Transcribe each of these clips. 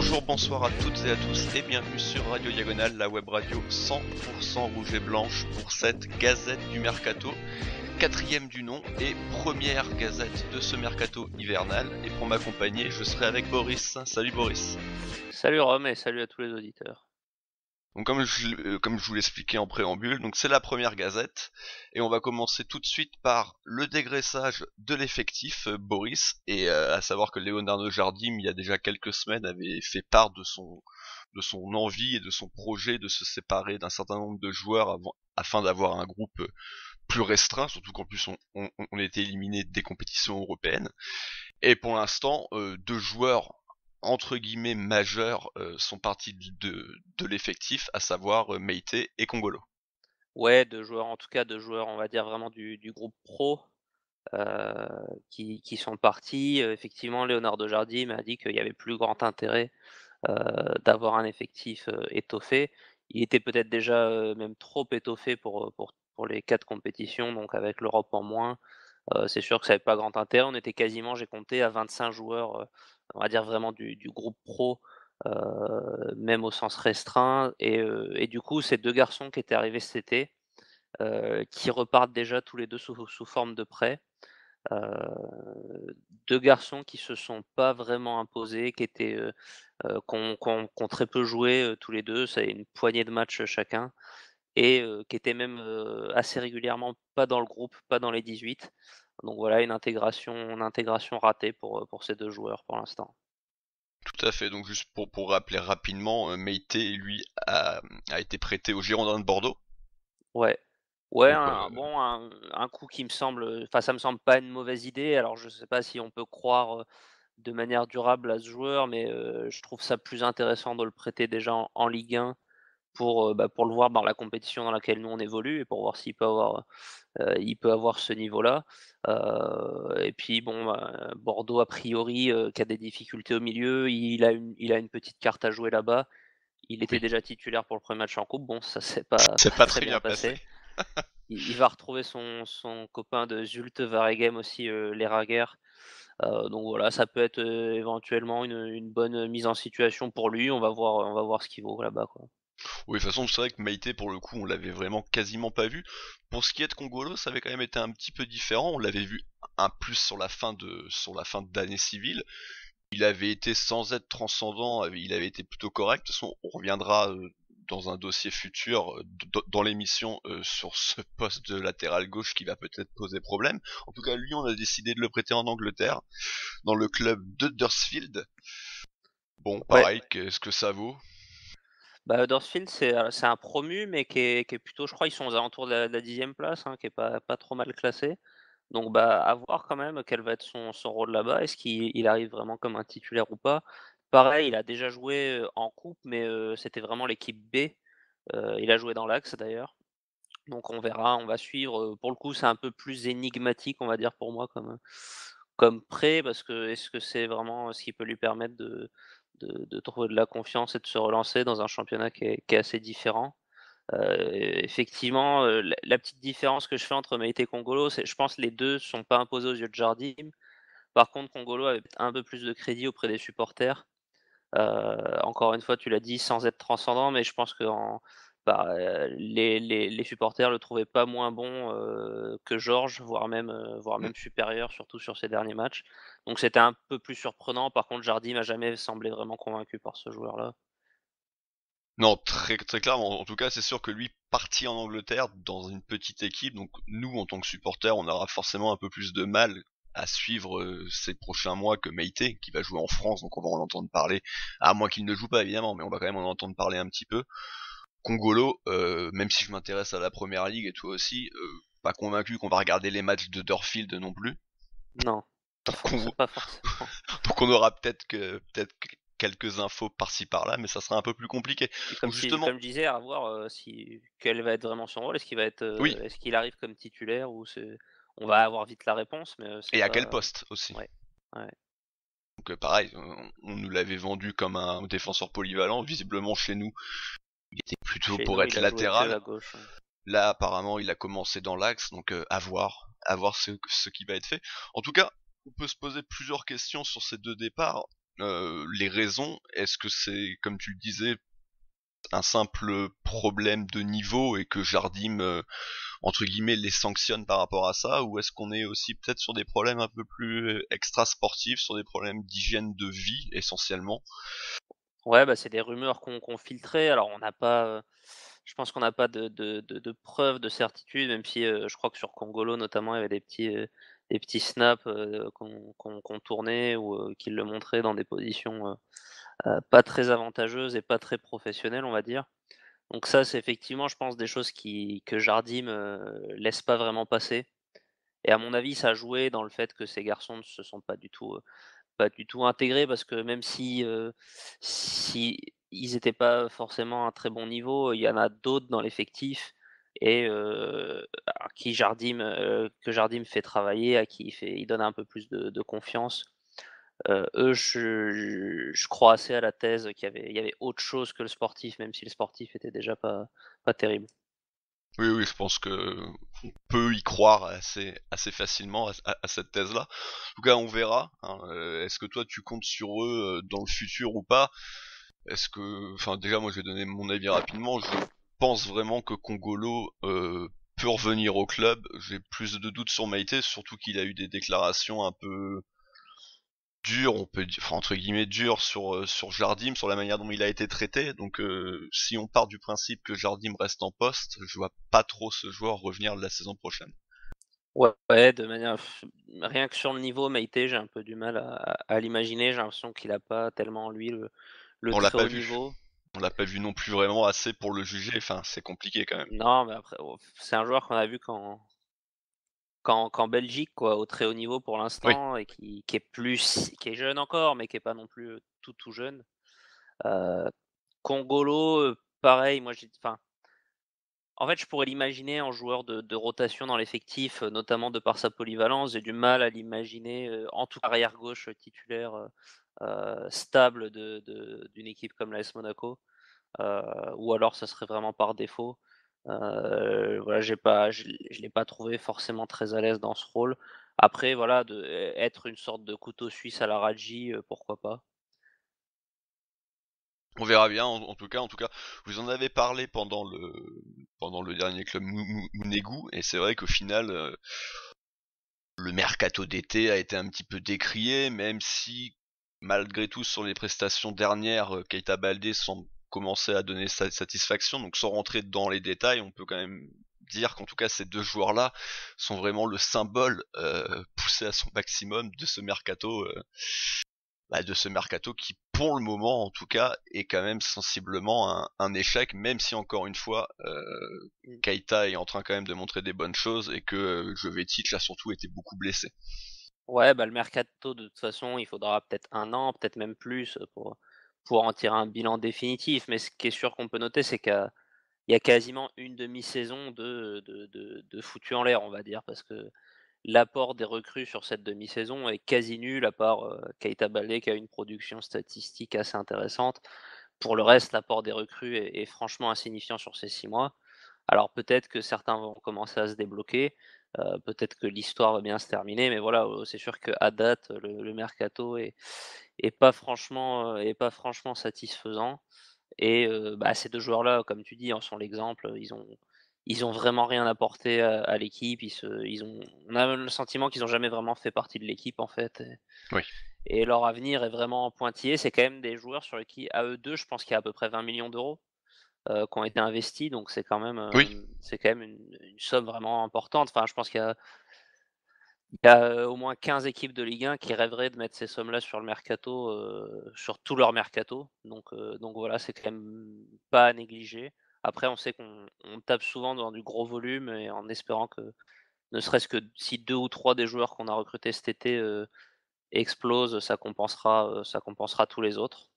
Bonjour, bonsoir à toutes et à tous et bienvenue sur Radio Diagonale, la web radio 100% rouge et blanche pour cette gazette du mercato, quatrième du nom et première gazette de ce mercato hivernal. Et pour m'accompagner, je serai avec Boris. Salut Boris. Salut Rome et salut à tous les auditeurs. Donc comme je vous l'expliquais en préambule, donc c'est la première gazette et on va commencer tout de suite par le dégraissage de l'effectif, Boris, et à savoir que Leonardo Jardim il y a déjà quelques semaines avait fait part de son envie et de son projet de se séparer d'un certain nombre de joueurs afin d'avoir un groupe plus restreint, surtout qu'en plus on était éliminé des compétitions européennes. Et pour l'instant, deux joueurs entre guillemets majeurs sont partis de l'effectif, à savoir Meite et Kongolo. Ouais, deux joueurs, en tout cas deux joueurs, on va dire vraiment du groupe pro euh, qui sont partis. Effectivement, Leonardo Jardim m'a dit qu'il y avait plus grand intérêt d'avoir un effectif étoffé. Il était peut-être déjà même trop étoffé pour les 4 compétitions, donc avec l'Europe en moins, c'est sûr que ça avait pas grand intérêt. On était quasiment, j'ai compté, à 25 joueurs, on va dire vraiment du groupe pro, même au sens restreint et du coup, ces 2 garçons qui étaient arrivés cet été, qui repartent déjà tous les 2 sous forme de prêt. Heu, 2 garçons qui se sont pas vraiment imposés, qui étaient, qui ont très peu joué, tous les 2, c'est une poignée de matchs chacun et qui étaient même, assez régulièrement pas dans le groupe, pas dans les 18. Donc voilà, une intégration ratée pour ces 2 joueurs pour l'instant. Tout à fait, donc juste pour rappeler rapidement, Meite lui a été prêté au Girondins de Bordeaux. Ouais. Ouais, Donc un coup qui me semble, enfin ça me semble pas une mauvaise idée. Alors je sais pas si on peut croire, de manière durable à ce joueur, mais je trouve ça plus intéressant de le prêter déjà en Ligue 1 pour le voir dans la compétition dans laquelle nous on évolue et pour voir s'il peut avoir, il peut avoir ce niveau-là. Et puis bon, bah, Bordeaux a priori, qui a des difficultés au milieu, il a une petite carte à jouer là-bas. Il était oui, déjà titulaire pour le premier match en coupe. Bon, ça s'est pas c'est pas pas très très bien bien passé. passé. Il va retrouver son copain de Zulte Waregem aussi, Lerager. Donc voilà, ça peut être, éventuellement une bonne mise en situation pour lui. On va voir ce qu'il vaut là-bas, quoi. Oui, de toute façon, c'est vrai que Meite, pour le coup, on l'avait vraiment quasiment pas vu. Pour ce qui est de Kongolo, ça avait quand même été un petit peu différent. On l'avait vu un plus sur la fin d'année civile. Il avait été sans être transcendant, il avait été plutôt correct. De toute façon, on reviendra dans un dossier futur dans l'émission sur ce poste de latéral gauche qui va peut-être poser problème. En tout cas, lui, on a décidé de le prêter en Angleterre, dans le club d'Huddersfield. Bon, Ouais, pareil, qu'est-ce que ça vaut? bah, Huddersfield, c'est un promu, mais qui est plutôt, je crois, ils sont aux alentours de la 10e place, hein, qui est pas trop mal classé. Donc bah, à voir quand même quel va être son rôle là-bas. Est-ce qu'il arrive vraiment comme un titulaire ou pas? Pareil, il a déjà joué, en coupe, mais c'était vraiment l'équipe B. Il a joué dans l'axe d'ailleurs. Donc on verra, on va suivre, pour le coup, c'est un peu plus énigmatique, on va dire, pour moi comme prêt parce que est-ce que c'est vraiment ce qui peut lui permettre de trouver de la confiance et de se relancer dans un championnat qui est assez différent? Effectivement, la petite différence que je fais entre Meïté et Kongolo, c'est je pense les 2 sont pas imposés aux yeux de Jardim. Par contre, Kongolo avait peut-être un peu plus de crédit auprès des supporters. Encore une fois, tu l'as dit, sans être transcendant, mais je pense que les supporters le trouvaient pas moins bon, que Georges, voire même supérieur, surtout sur ses derniers matchs. Donc c'était un peu plus surprenant. Par contre, Jardim m'a jamais semblé vraiment convaincu par ce joueur-là. Non, très très clairement. En tout cas, c'est sûr que lui parti en Angleterre dans une petite équipe, donc nous en tant que supporters, on aura forcément un peu plus de mal à suivre ces prochains mois que Meite, qui va jouer en France, donc on va en entendre parler, à moins qu'il ne joue pas évidemment, mais on va quand même en entendre parler un petit peu. Congolo, même si je m'intéresse à la première ligue et toi aussi, pas convaincu qu'on va regarder les matchs de Dorfield non plus. Non, Donc on, pas forcément. donc on aura peut-être quelques infos par-ci par-là, mais ça sera un peu plus compliqué. Et Donc justement, comme je disais, à voir, quel va être vraiment son rôle. oui, Est-ce qu'il arrive comme titulaire ou c'est on va avoir vite la réponse, mais c'est et à quel pas poste aussi. ouais, ouais. Donc pareil, on nous l'avait vendu comme un défenseur polyvalent. Visiblement chez nous, il était plutôt Chez pour nous, être il a joué que latéral. à gauche, ouais. Là, apparemment, il a commencé dans l'axe, donc à voir ce qui va être fait. En tout cas, on peut se poser plusieurs questions sur ces deux départs. les raisons. Est-ce que c'est, comme tu le disais, un simple problème de niveau et que Jardim, entre guillemets, les sanctionne par rapport à ça, ou est-ce qu'on est aussi peut-être sur des problèmes un peu plus extra-sportifs, sur des problèmes d'hygiène de vie essentiellement? Ouais, bah, c'est des rumeurs qu'on filtrait. Alors on n'a pas, je pense qu'on n'a pas de preuves, de certitude, même si, je crois que sur Congolo notamment, il y avait des petits snaps, qu'on tournait ou, qu'il le montrait dans des positions, pas très avantageuses et pas très professionnelles, on va dire. Donc ça, c'est effectivement, je pense, des choses que Jardim, laisse pas vraiment passer et à mon avis, ça a joué dans le fait que ces garçons ne se sont pas du tout intégrés parce que même si ils étaient pas forcément à un très bon niveau, il y en a d'autres dans l'effectif et à qui Jardim, que Jardim fait travailler, à qui il donne un peu plus de confiance. Eux, je crois assez à la thèse il y avait autre chose que le sportif, même si le sportif était déjà pas terrible. Oui, oui, je pense que on peut y croire assez facilement à cette thèse-là. En tout cas, on verra, hein, est-ce que toi tu comptes sur eux dans le futur ou pas? Est-ce que, enfin déjà moi je vais donner mon avis rapidement, je pense vraiment que Congolo peut revenir au club. J'ai plus de doutes sur Maïté, surtout qu'il a eu des déclarations un peu dures, on peut dire, enfin, entre guillemets dures sur Jardim, sur la manière dont il a été traité. Donc si on part du principe que Jardim reste en poste, je vois pas trop ce joueur revenir la saison prochaine. Ouais, ouais, de manière rien que sur le niveau Meïté, j'ai un peu du mal à l'imaginer. J'ai l'impression qu'il a pas tellement lui le On l'a très pas haut vu. niveau. On l'a pas vu non plus vraiment assez pour le juger, enfin c'est compliqué quand même. Non, mais après, c'est un joueur qu'on a vu qu'en Belgique quoi, au très haut niveau pour Oui, l'instant et qui est jeune encore, mais qui est pas non plus, tout jeune. Heu, Congolo, pareil, moi j'ai enfin, en fait, je pourrais l'imaginer en joueur de rotation dans l'effectif, notamment de par sa polyvalence. J'ai du mal à l'imaginer, en tout cas arrière gauche, titulaire, stable d'une équipe comme l'AS Monaco, ou alors ça serait vraiment par défaut. Voilà, je l'ai pas trouvé forcément très à l'aise dans ce rôle. Après voilà, être une sorte de couteau suisse à la Radji, pourquoi pas? on verra bien en tout cas, vous en avez parlé pendant le dernier club Mounegou et c'est vrai qu'au final le mercato d'été a été un petit peu décrié, même si malgré tout sur les prestations dernières, Keita Baldé semble commencer à donner satisfaction. Donc sans rentrer dans les détails, on peut quand même dire qu'en tout cas ces deux joueurs-là sont vraiment le symbole poussé à son maximum de ce mercato qui, pour le moment en tout cas, est quand même sensiblement un échec, même si encore une fois, Mmh. Keita est en train quand même de montrer des bonnes choses et que Jovetic a surtout été beaucoup blessé. Ouais, bah, le mercato de toute façon, il faudra peut-être un an, peut-être même plus, pour en tirer un bilan définitif. Mais ce qui est sûr qu'on peut noter, c'est qu'il y a quasiment une demi-saison de foutu en l'air, on va dire, parce que l'apport des recrues sur cette demi-saison est quasi nul, à part, Keita Baldé qui a une production statistique assez intéressante. Pour le reste, l'apport des recrues est franchement insignifiant sur ces 6 mois. Alors peut-être que certains vont commencer à se débloquer, peut-être que l'histoire va bien se terminer, mais voilà, c'est sûr qu'à date, le mercato est pas franchement satisfaisant et bah, ces 2 joueurs-là, comme tu dis, en sont l'exemple, ils ont vraiment rien apporté à l'équipe, ils ont on a le sentiment qu'ils ont jamais vraiment fait partie de l'équipe, en fait Oui. et leur avenir est vraiment pointillé. C'est quand même des joueurs sur qui à eux 2, je pense qu'il y a à peu près 20 millions d'euros qui ont été investis, donc Oui. c'est quand même une somme vraiment importante. Enfin, je pense qu'il y a, au moins 15 équipes de Ligue 1 qui rêveraient de mettre ces sommes-là sur le mercato, sur tout leur mercato. Donc voilà, c'est quand même pas à négliger. Après, on sait qu'on tape souvent dans du gros volume et en espérant que, ne serait-ce que si 2 ou 3 des joueurs qu'on a recrutés cet été, explosent, ça compensera tous les autres.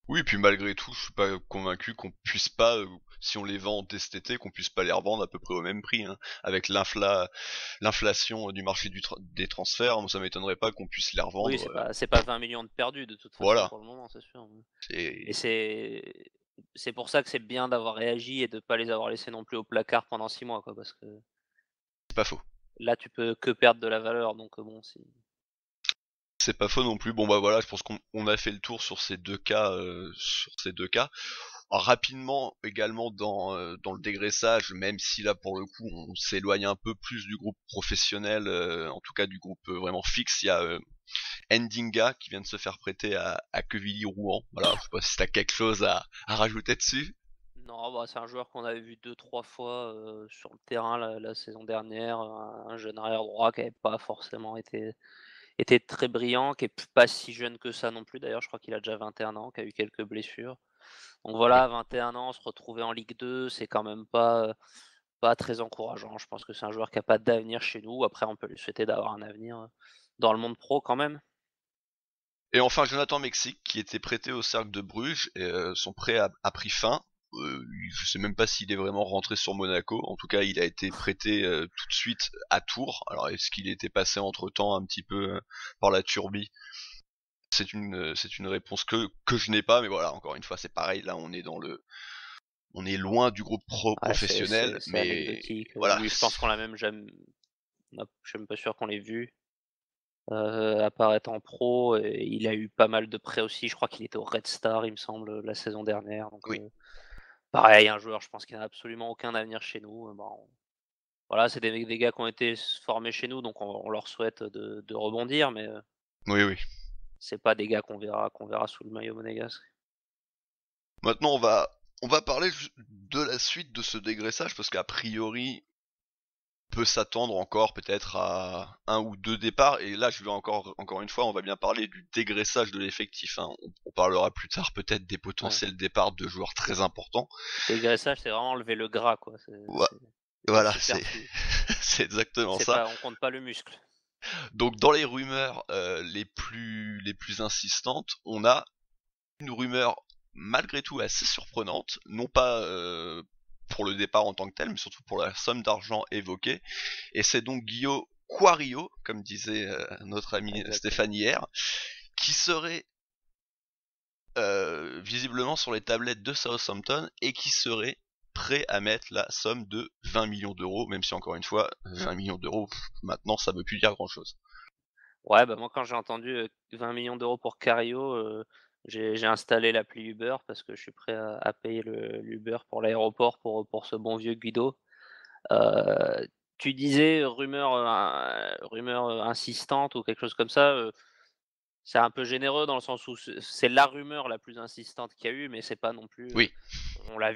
Oui, puis malgré tout, je suis pas convaincu qu'on puisse pas, si on les vend dès cet été, qu'on puisse pas les revendre à peu près au même prix, hein. Avec l'inflation du marché des transferts, moi ça m'étonnerait pas qu'on puisse les Oui, revendre. c'est pas 20 millions de perdus de toute façon Voilà. pour le moment, c'est sûr. Et C'est c'est pour ça que c'est bien d'avoir réagi et de pas les avoir laissés non plus au placard pendant 6 mois, quoi, parce que c'est pas faux. là, tu peux que perdre de la valeur, donc bon, si C'est pas faux non plus. Bon bah voilà, je pense qu'on a fait le tour sur ces deux cas. Alors, rapidement également dans le dégraissage, même si là pour le coup on s'éloigne un peu plus du groupe professionnel, en tout cas du groupe vraiment fixe, il y a Ndinga qui vient de se faire prêter à Quevilly-Rouen. Voilà, je sais pas si t'as quelque chose à rajouter dessus. Non, bah, c'est un joueur qu'on avait vu deux trois fois, sur le terrain la saison dernière, un jeune arrière droit qui avait pas forcément été très brillant, qui est pas si jeune que ça non plus d'ailleurs, je crois qu'il a déjà 21 ans, qui a eu quelques blessures. Donc Oui. voilà, 21 ans, se retrouver en Ligue 2, c'est quand même pas très encourageant. Je pense que c'est un joueur qui a pas d'avenir chez nous. Après, on peut lui souhaiter d'avoir un avenir, dans le monde pro quand même. Et enfin Jonathan Mexique qui était prêté au Cercle de Bruges, et son prêt a pris fin. Je sais même pas s'il est vraiment rentré sur Monaco. En tout cas, il a été prêté tout de suite à Tours. Alors, est-ce qu'il était passé entre-temps un petit peu par la Turbie? C'est une réponse que je n'ai pas, mais voilà, encore une fois, c'est pareil. Là, on est loin du groupe Ouais, c'est professionnel, c'est c'est mais anecdotique, voilà. lui, je pense qu'on l'a même jamais je suis même pas sûr qu'on l'ait vu, apparaître en pro et il a eu pas mal de prêts aussi. Je crois qu'il était au Red Star, il me semble, la saison dernière donc Oui, pareil, un joueur, je pense qu'il n'a absolument aucun avenir chez nous, bah, voilà, c'est des gars qui ont été formés chez nous, donc on leur souhaite de rebondir, mais oui, oui. c'est pas des gars qu'on verra sous le maillot monégasque. Maintenant, on va parler de la suite de ce dégraissage, parce qu'a priori, peut s'attendre encore peut-être à un ou deux départs, et là je vais encore une fois on va bien parler du dégraissage de l'effectif, hein. On parlera plus tard peut-être des Ouais. potentiels départs de joueurs très importants. Dégraissage, c'est vraiment enlever le gras, quoi, Voi- c'est voilà, c'est superflu. c'est exactement C'est ça. pas on compte pas le muscle. Donc dans les rumeurs les plus insistantes, on a une rumeur malgré tout assez surprenante, non pas pour le départ en tant que tel, mais surtout pour la somme d'argent évoquée. Et c'est donc Guillaume Quario, comme disait notre ami Exactement. Stéphane hier, qui serait visiblement sur les tablettes de Southampton et qui serait prêt à mettre la somme de 20 millions d'euros, même si encore une fois, 20 millions d'euros, maintenant ça veut plus dire grand chose. Ouais, bah, moi, quand j'ai entendu, 20 millions d'euros pour Cario, j'ai installé l'appli Uber parce que je suis prêt à payer l'Uber pour l'aéroport pour ce bon vieux Guido. Heu, Tu disais rumeur, insistante ou quelque chose comme ça, c'est un peu généreux dans le sens où c'est la rumeur la plus insistante qu'il y a eu, mais c'est pas non plus, Oui, on a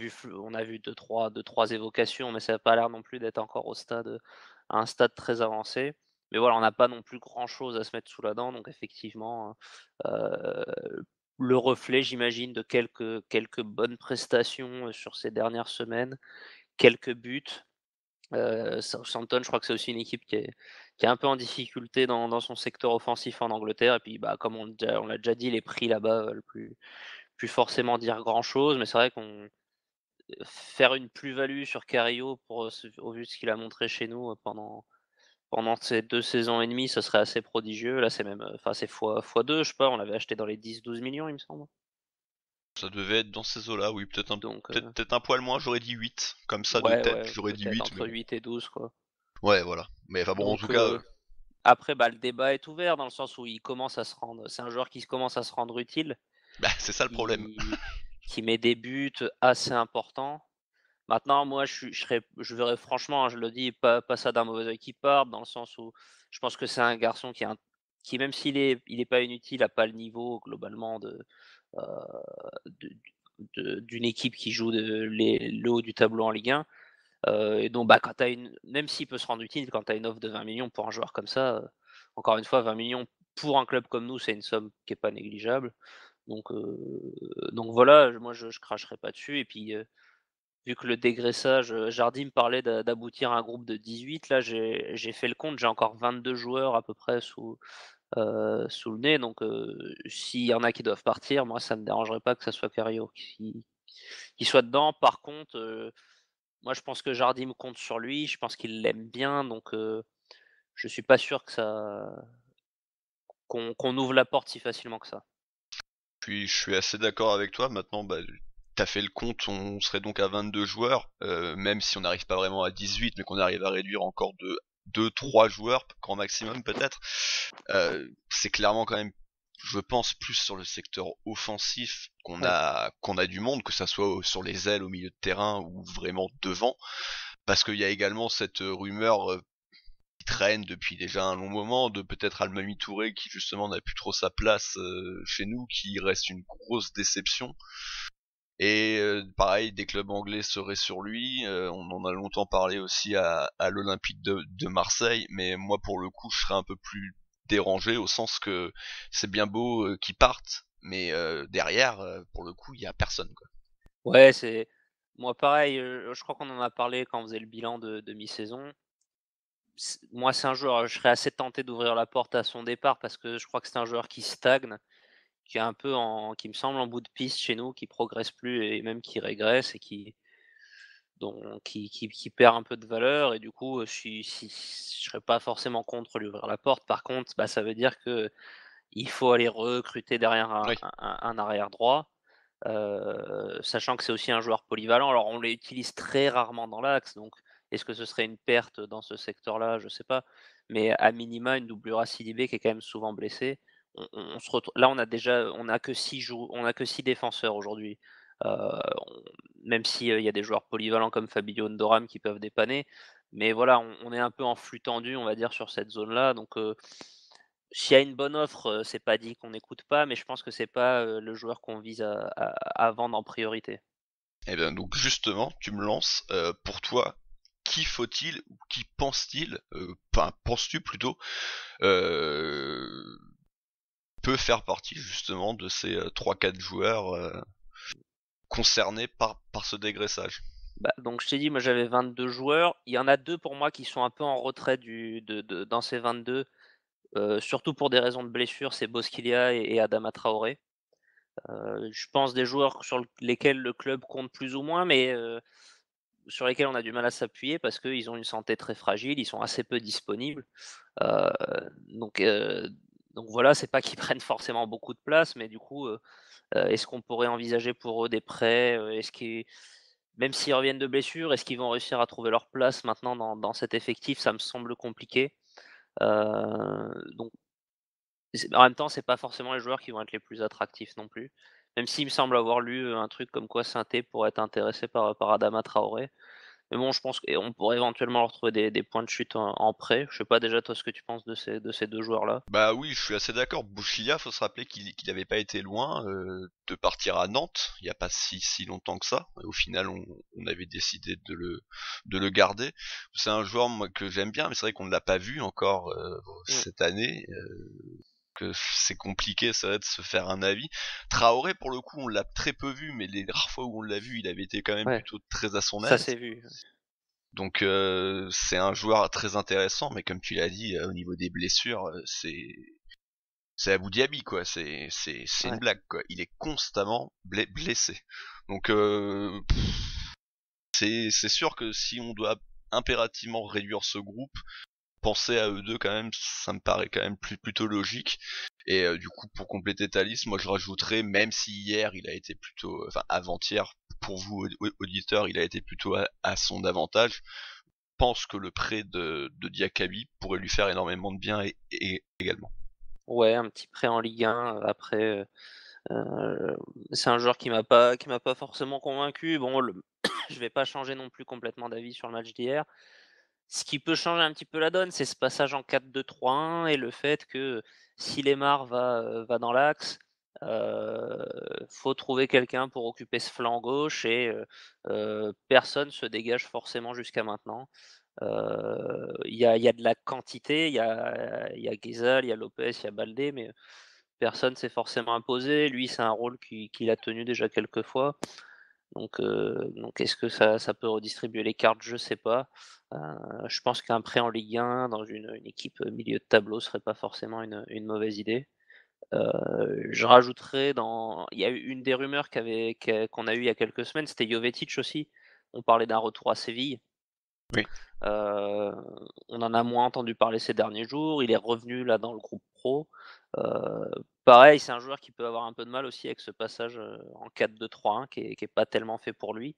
vu deux trois évocations, mais ça a pas l'air non plus d'être encore à un stade très avancé. Mais voilà, on n'a pas non plus grand chose à se mettre sous la dent, donc effectivement, le reflet, j'imagine, de quelques bonnes prestations, sur ces dernières semaines, quelques buts. Southampton, je crois que c'est aussi une équipe qui est un peu en difficulté dans son secteur offensif en Angleterre et puis, bah, comme on l'a déjà dit, les prix là-bas veulent plus forcément dire grand-chose, mais c'est vrai qu'on faire une plus-value sur Cario pour, au vu de ce qu'il a montré chez nous, pendant ces 2 saisons et demie, ce serait assez prodigieux. Là, c'est même, enfin, c'est fois 2, je sais pas, on l'avait acheté dans les 10-12 millions, il me semble. ça devait être dans ces eaux-là, oui, Donc, peut-être un poil moins, j'aurais dit 8, comme ça de ouais, tête, ouais, j'aurais dit peut-être 8, mais entre bon. 8 et 12, quoi. Ouais, voilà. Mais enfin bon, en tout Donc, cas, après, bah, le débat est ouvert dans le sens où il commence à se rendre c'est un joueur qui commence à se rendre utile, bah, c'est ça le problème. qui qui met des buts assez importants. Maintenant, moi, je verrais franchement, hein, je le dis, pas ça d'un mauvais œil qui parte, dans le sens où je pense que c'est un garçon qui même il est pas inutile, a pas le niveau globalement heu, de d'une équipe qui joue le haut du tableau en Ligue 1. Et donc, bah, quand tu une même s'il peut se rendre utile, quand tu as une offre de 20 millions pour un joueur comme ça, encore une fois 20 millions pour un club comme nous, c'est une somme qui est pas négligeable. Donc voilà, moi je cracherai pas dessus et puis, vu que le dégraissage, Jardim me parlait d'aboutir à un groupe de 18, là j'ai fait le compte, j'ai encore 22 joueurs à peu près sous le nez donc, s'il y en a qui doivent partir, moi ça me dérangerait pas que ça soit Cario qui soit dedans. Par contre, moi, je pense que Jardim compte sur lui, je pense qu'il l'aime bien, donc je suis pas sûr qu'on ouvre la porte si facilement que ça. Puis je suis assez d'accord avec toi. Maintenant, bah, t'as fait le compte, on serait donc à 22 joueurs, même si on n'arrive pas vraiment à 18, mais qu'on arrive à réduire encore 2-3 joueurs, grand maximum peut-être. C'est clairement quand même, je pense, plus sur le secteur offensif Ouais. qu'on a du monde, que ça soit sur les ailes, au milieu de terrain ou vraiment devant, parce qu'il y a également cette rumeur qui traîne depuis déjà un long moment de peut-être Almami Touré qui justement n'a plus trop sa place chez nous, qui reste une grosse déception. Et pareil, des clubs anglais seraient sur lui. On en a longtemps parlé aussi à l'Olympique de Marseille, mais moi pour le coup, je serais un peu plus dérangé au sens que c'est bien beau qu'ils partent, mais derrière, pour le coup, il y a personne, quoi. Ouais, c'est moi pareil, je crois qu'on en a parlé quand on faisait le bilan de mi-saison. Moi, c'est un joueur, je serais assez tenté d'ouvrir la porte à son départ parce que je crois que c'est un joueur qui stagne, qui est un peu qui me semble en bout de piste chez nous, qui progresse plus et même qui régresse et qui perd un peu de valeur et du coup, je serais pas forcément contre lui ouvrir la porte. Par contre, bah, ça veut dire que il faut aller recruter derrière Oui. un arrière droit, sachant que c'est aussi un joueur polyvalent. Alors on l'utilise très rarement dans l'axe, donc est-ce que ce serait une perte dans ce secteur-là? Je sais pas. Mais à minima, une doublure à Sidibé qui est quand même souvent blessé. On se retrouve là, on a que 6 défenseurs aujourd'hui. On même si, il y a des joueurs polyvalents comme Fabio Ndoram qui peuvent dépanner, mais voilà, on est un peu en flux tendu, on va dire, sur cette zone-là, donc s'il y a une bonne offre, c'est pas dit qu'on n'écoute pas, mais je pense que c'est pas, le joueur qu'on vise à vendre en priorité. Et bien donc justement, tu me lances. Pour toi, qui faut-il ou qui pense-t-il, enfin penses-tu plutôt, euh, peut faire partie justement de ces 3-4 joueurs concernés par ce dégraissage? Bah, donc je t'ai dit, moi j'avais 22 joueurs. Il y en a 2 pour moi qui sont un peu en retrait du de dans ces 22, surtout pour des raisons de blessure, c'est Bosquilla et Adama Traoré. Je pense des joueurs sur lesquels le club compte plus ou moins, mais sur lesquels on a du mal à s'appuyer parce qu'ils ont une santé très fragile, ils sont assez peu disponibles. Heu, donc heu, donc voilà, c'est pas qu'ils prennent forcément beaucoup de place, mais du coup, est-ce qu'on pourrait envisager pour eux des prêts? Est-ce qu'ils même s'ils reviennent de blessure, est-ce qu'ils vont réussir à trouver leur place maintenant dans cet effectif? Ça me semble compliqué. Donc en même temps, c'est pas forcément les joueurs qui vont être les plus attractifs non plus. Même s'il me semble avoir lu, un truc comme quoi Saint-Étienne pourrait être intéressé par Adama Traoré. Mais bon, je pense qu'on pourrait éventuellement leur trouver des points de chute en prêt. Je sais pas déjà toi ce que tu penses de ces 2 joueurs-là? Bah oui, je suis assez d'accord. Bouchilla, faut se rappeler qu'il avait pas été loin de partir à Nantes, il y a pas si longtemps que ça. Et au final, on avait décidé de le garder. C'est un joueur moi que j'aime bien, mais c'est vrai qu'on ne l'a pas vu encore Mmh, cette année. Que c'est compliqué, ça va de se faire un avis. Traoré, pour le coup, on l'a très peu vu, mais les rares fois où on l'a vu, il avait été quand même ouais, plutôt très à son ça aise. s'est vu. Donc c'est un joueur très intéressant, mais comme tu l'as dit, au niveau des blessures, c'est Abu Dhabi quoi, c'est une Ouais. blague quoi. Il est constamment blessé. Donc c'est sûr que si on doit impérativement réduire ce groupe, penser à eux deux quand même, ça me paraît quand même plutôt logique. Et du coup pour compléter ta liste, moi je rajouterais, même si hier il a été plutôt, enfin avant-hier pour vous auditeurs, il a été plutôt à son avantage. Je pense que le prêt de Diakabi pourrait lui faire énormément de bien et également. Ouais, un petit prêt en Ligue 1, après, c'est un joueur qui m'a pas forcément convaincu. Bon, je vais pas changer non plus complètement d'avis sur le match d'hier. Ce qui peut changer un petit peu la donne, c'est ce passage en 4-2-3-1 et le fait que si Lemar va dans l'axe, heu, faut trouver quelqu'un pour occuper ce flanc gauche et personne se dégage forcément jusqu'à maintenant. Il y a de la quantité, il y a Guézal, il y a Lopez, il y a Baldé, mais personne s'est forcément imposé. Lui, c'est un rôle qu'il a tenu déjà quelques fois. Donc est-ce que ça peut redistribuer les cartes? Je sais pas. Heu, je pense qu'un prêt en Ligue 1 dans une équipe, milieu de tableau serait pas forcément une mauvaise idée. Je rajouterais il y a eu une des rumeurs qu'on a eu il y a quelques semaines, c'était Jovetic aussi. On parlait d'un retour à Séville. Oui. Heu, on en a moins entendu parler ces derniers jours. Il est revenu là dans le groupe pro. Heu, pareil, c'est un joueur qui peut avoir un peu de mal aussi avec ce passage, en 4-2-3-1 qui est pas tellement fait pour lui.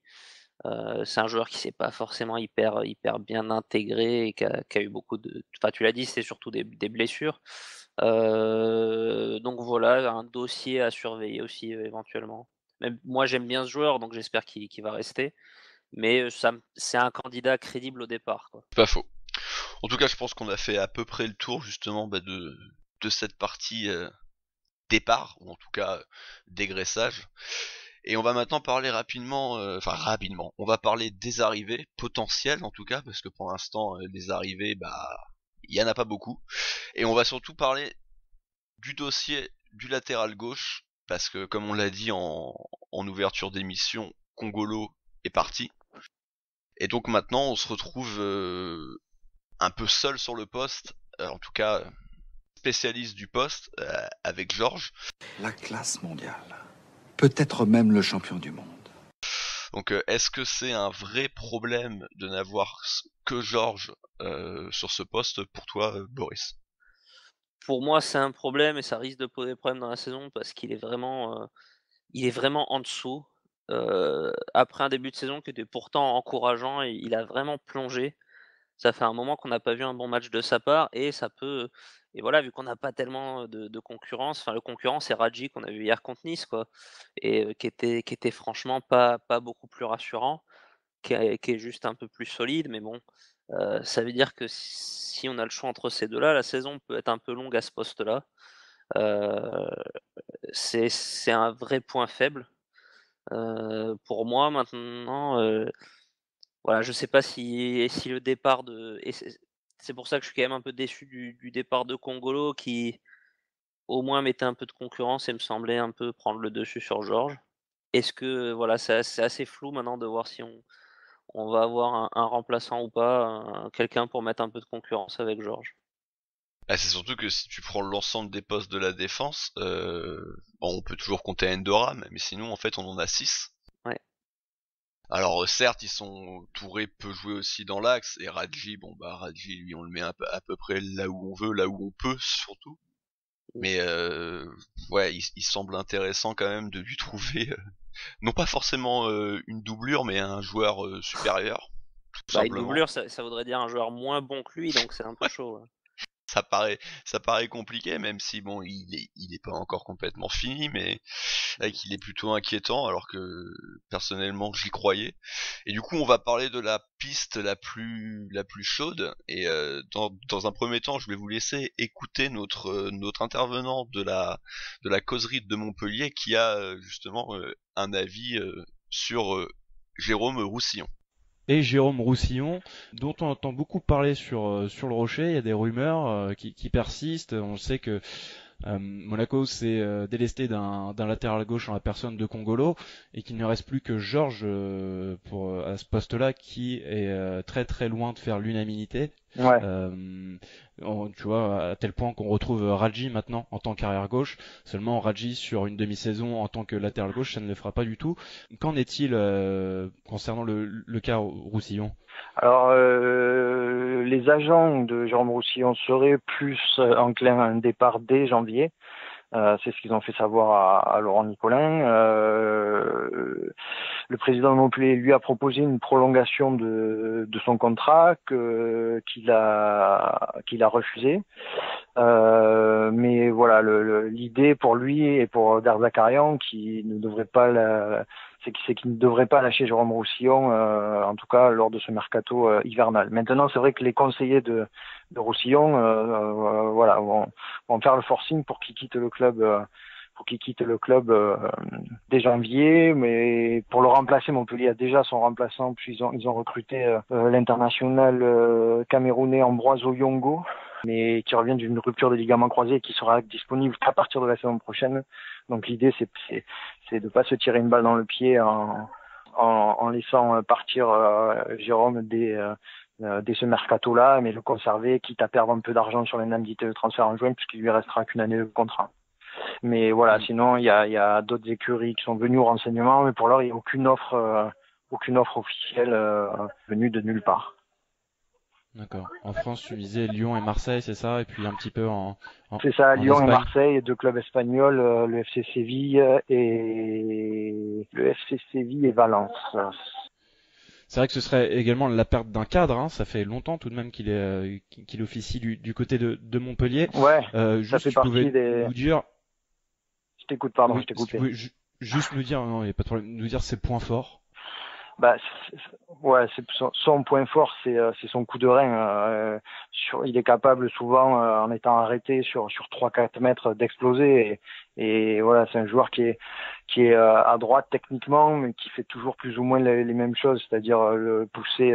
C'est un joueur qui s'est pas forcément hyper bien intégré et qui a eu beaucoup de, enfin, tu l'as dit, c'est surtout des blessures. Donc voilà, un dossier à surveiller aussi, éventuellement. Même moi, j'aime bien ce joueur, donc j'espère qu'il va rester, mais c'est un candidat crédible au départ, quoi. Pas faux. En tout cas, je pense qu'on a fait à peu près le tour justement de cette partie départ, ou en tout cas dégraissage. Et on va maintenant parler rapidement, rapidement, on va parler des arrivées potentielles en tout cas, parce que pour l'instant, les arrivées, bah, il y en a pas beaucoup. Et on va surtout parler du dossier du latéral gauche, parce que comme on l'a dit en ouverture d'émission, Congolo est parti. Et donc maintenant, on se retrouve un peu seul sur le poste, en tout cas spécialiste du poste, avec Georges. La classe mondiale. Peut-être même le champion du monde. Donc est-ce que c'est un vrai problème de n'avoir que Georges sur ce poste pour toi, Boris? Pour moi, c'est un problème et ça risque de poser problème dans la saison parce il est vraiment en dessous. Après un début de saison qui était pourtant encourageant et il a vraiment plongé. Ça fait un moment qu'on n'a pas vu un bon match de sa part et ça peut, et voilà, vu qu'on n'a pas tellement de concurrence, enfin le concurrent c'est Radji qu'on a vu hier contre Nice, quoi, et qui était franchement pas beaucoup plus rassurant, qui est juste un peu plus solide, mais bon, ça veut dire que si on a le choix entre ces 2 là, la saison peut être un peu longue à ce poste-là. Heu, c'est un vrai point faible, pour moi maintenant. Voilà, je sais pas si le départ de, et c'est pour ça que je suis quand même un peu déçu du départ de Kongolo qui, au moins, mettait un peu de concurrence et me semblait un peu prendre le dessus sur Georges. Est-ce que, voilà, c'est assez flou maintenant de voir si on va avoir un remplaçant ou pas, quelqu'un pour mettre un peu de concurrence avec Georges. Ah, c'est surtout que si tu prends l'ensemble des postes de la défense, bon, on peut toujours compter Endoram, mais sinon en fait on en a 6. Ouais. Alors certes, ils sont Touré peut jouer aussi dans l'axe, et Radji, bon bah Radji lui on le met à peu près là où on veut, là où on peut surtout. Mmh. Mais ouais, il semble intéressant quand même de lui trouver non pas forcément une doublure, mais un joueur supérieur, tout Bah, une simplement. doublure, ça voudrait dire un joueur moins bon que lui, donc c'est un peu chaud, ouais. Ça paraît compliqué, même si bon, il est pas encore complètement fini, mais là qu'il est plutôt inquiétant, alors que personnellement j'y croyais. Et du coup, on va parler de la piste la plus chaude. Et dans un premier temps, je vais vous laisser écouter notre intervenant de la causerie de Montpellier, qui a justement un avis sur Jérôme Roussillon. Et Jérôme Roussillon, dont on entend beaucoup parler sur le Rocher. Il y a des rumeurs qui persistent. On sait que Monaco s'est délesté d'un latéral gauche en la personne de Congolo et qu'il ne reste plus que Georges à ce poste-là, qui est très très loin de faire l'unanimité. Ouais. Tu vois, à tel point qu'on retrouve Radji maintenant en tant qu'arrière gauche. Seulement Radji sur une demi-saison en tant que latéral gauche, ça ne le fera pas du tout. Qu'en est-il concernant le cas Roussillon? Alors, les agents de Jérôme Roussillon seraient plus enclins à un départ dès janvier. C'est ce qu'ils ont fait savoir à Laurent Nicolin. Le président de Montpellier lui a proposé une prolongation de son contrat qu'il a refusé. Mais voilà, l'idée pour lui et pour Darzakarian, qui ne devrait pas c'est qu'il ne devrait pas lâcher Jérôme Roussillon, en tout cas lors de ce mercato hivernal. Maintenant, c'est vrai que les conseillers de Roussillon, voilà, vont faire le forcing pour qu'il quitte le club. Dès janvier, mais pour le remplacer, Montpellier a déjà son remplaçant, puis ils ont recruté l'international camerounais Ambroise Oyongo, mais qui revient d'une rupture de ligament croisé et qui sera disponible qu'à partir de la saison prochaine. Donc l'idée, c'est de pas se tirer une balle dans le pied en laissant partir Jérôme dès ce mercato-là, mais le conserver, quitte à perdre un peu d'argent sur l'indemnité de transfert en juin, puisqu'il lui restera qu'une année de contrat. Mais voilà, sinon il y a d'autres écuries qui sont venues au renseignement, mais pour l'heure il n'y a aucune offre officielle venue de nulle part. D'accord. En France, tu disais Lyon et Marseille, c'est ça? Et puis un petit peu c'est ça, Lyon Espagne. Et Marseille, et deux clubs espagnols, le FC Séville et Valence. C'est vrai que ce serait également la perte d'un cadre, hein. Ça fait longtemps tout de même qu'il officie du côté de Montpellier. Ouais, ça Juste, fait tu pouvais partie des... nous dire, Je t'écoute, pardon, je oui, t'ai si tu coupé. pouvais juste nous dire, non, il y a pas de problème, nous dire ses points forts. Bah, ouais, c'est son point fort, c'est son coup de rein. Il est capable souvent, en étant arrêté sur 3-4 mètres, d'exploser. Et voilà, c'est un joueur qui est à droite techniquement, mais qui fait toujours plus ou moins les mêmes choses, c'est-à-dire pousser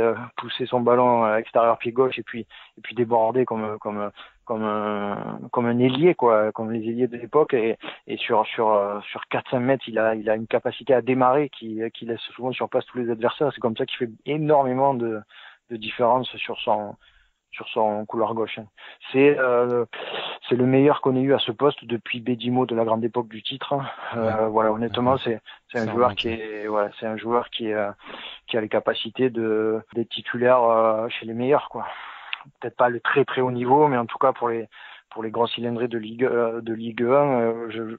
son ballon extérieur pied gauche et puis déborder comme un ailier, quoi, comme les ailiers de l'époque. Et sur 4-5 mètres, il a une capacité à démarrer qui laisse souvent sur place tous les adversaires. C'est comme ça qu'il fait énormément de différence sur son couloir gauche. C'est le meilleur qu'on ait eu à ce poste depuis Bedimo de la grande époque du titre. Ouais. Voilà, honnêtement, c'est un Ça joueur remonte. c'est un joueur qui a les capacités d'être titulaire chez les meilleurs, quoi. Peut-être pas le très très haut niveau, mais en tout cas pour les gros cylindrés de Ligue 1,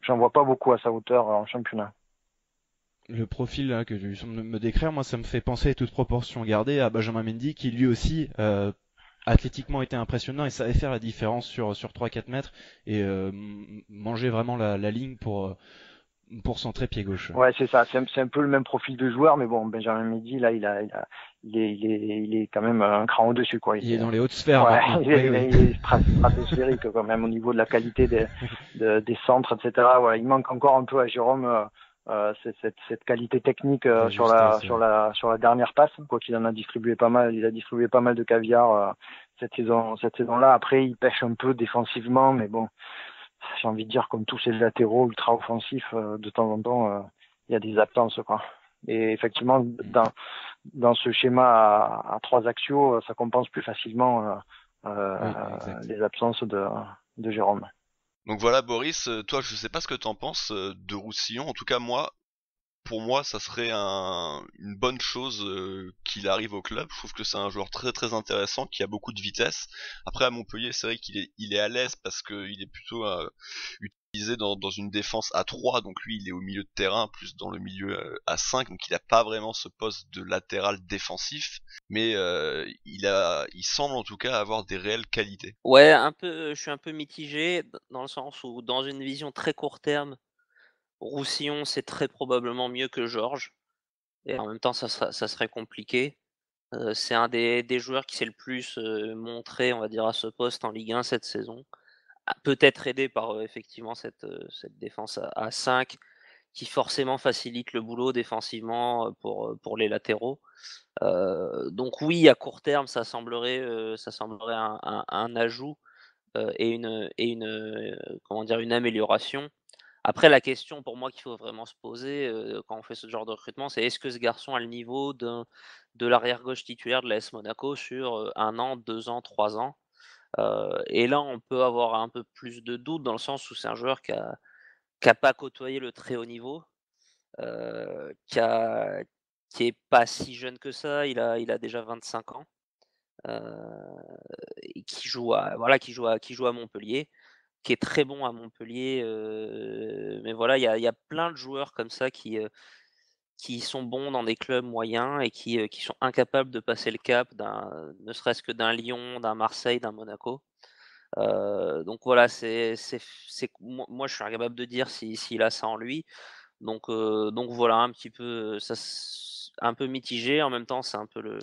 j'en vois pas beaucoup à sa hauteur en championnat. Le profil là, que tu viens de me décrire, moi ça me fait penser, toute proportion gardée, à Benjamin Mendy qui lui aussi athlétiquement était impressionnant et savait faire la différence sur 3-4 mètres et manger vraiment la ligne pour centrer pied gauche. Ouais, c'est ça. C'est un peu le même profil de joueur, mais bon, Benjamin Mendy là, il est quand même un cran au-dessus, quoi. Il est dans les hautes sphères ouais, maintenant. il est stratosphérique quand même au niveau de la qualité des centres, etc. Voilà, il manque encore un peu à Jérôme cette qualité technique La sur justesse, la dernière passe, quoi qu'il en a distribué pas mal. Il a distribué pas mal de caviar cette saison-là. Après, il pêche un peu défensivement, mais bon. J'ai envie de dire, comme tous ces latéraux ultra offensifs, de temps en temps, il y a des absences, quoi. Et effectivement, dans ce schéma à 3 axiaux, ça compense plus facilement oui, exact. les absences de Jérôme. Donc voilà, Boris, toi, je sais pas ce que t'en penses de Roussillon. En tout cas, pour moi, ça serait une bonne chose qu'il arrive au club. Je trouve que c'est un joueur très très intéressant qui a beaucoup de vitesse. Après, à Montpellier, c'est vrai qu'il est à l'aise parce qu'il est plutôt utilisé dans une défense à 3, donc lui il est au milieu de terrain, plus dans le milieu à 5, donc il n'a pas vraiment ce poste de latéral défensif, mais il semble en tout cas avoir des réelles qualités. Ouais, je suis un peu mitigé dans le sens où, dans une vision très court terme, Roussillon, c'est très probablement mieux que Georges et en même temps, ça serait compliqué. C'est un des joueurs qui s'est le plus, montré, on va dire, à ce poste en Ligue 1 cette saison. Peut-être aidé par, effectivement cette défense à 5 qui forcément facilite le boulot défensivement, pour les latéraux. Donc oui, à court terme, ça semblerait un ajout, comment dire? Une amélioration. Après la question pour moi qu'il faut vraiment se poser, quand on fait ce genre de recrutement, c'est est-ce que ce garçon a le niveau de l'arrière gauche titulaire de l'AS Monaco sur, 1 an, 2 ans, 3 ans? Et là, on peut avoir un peu plus de doutes dans le sens où c'est un joueur qui a pas côtoyé le très haut niveau, qui a qui est pas si jeune que ça, il a déjà 25 ans, heu et qui joue à Montpellier, qui est très bon à Montpellier, mais voilà, il y a plein de joueurs comme ça qui sont bons dans des clubs moyens et qui sont incapables de passer le cap ne serait-ce que d'un Lyon, d'un Marseille, d'un Monaco. Donc voilà, moi je suis incapable de dire s'il a ça en lui. Donc voilà, un petit peu, un peu mitigé. En même temps, c'est un peu le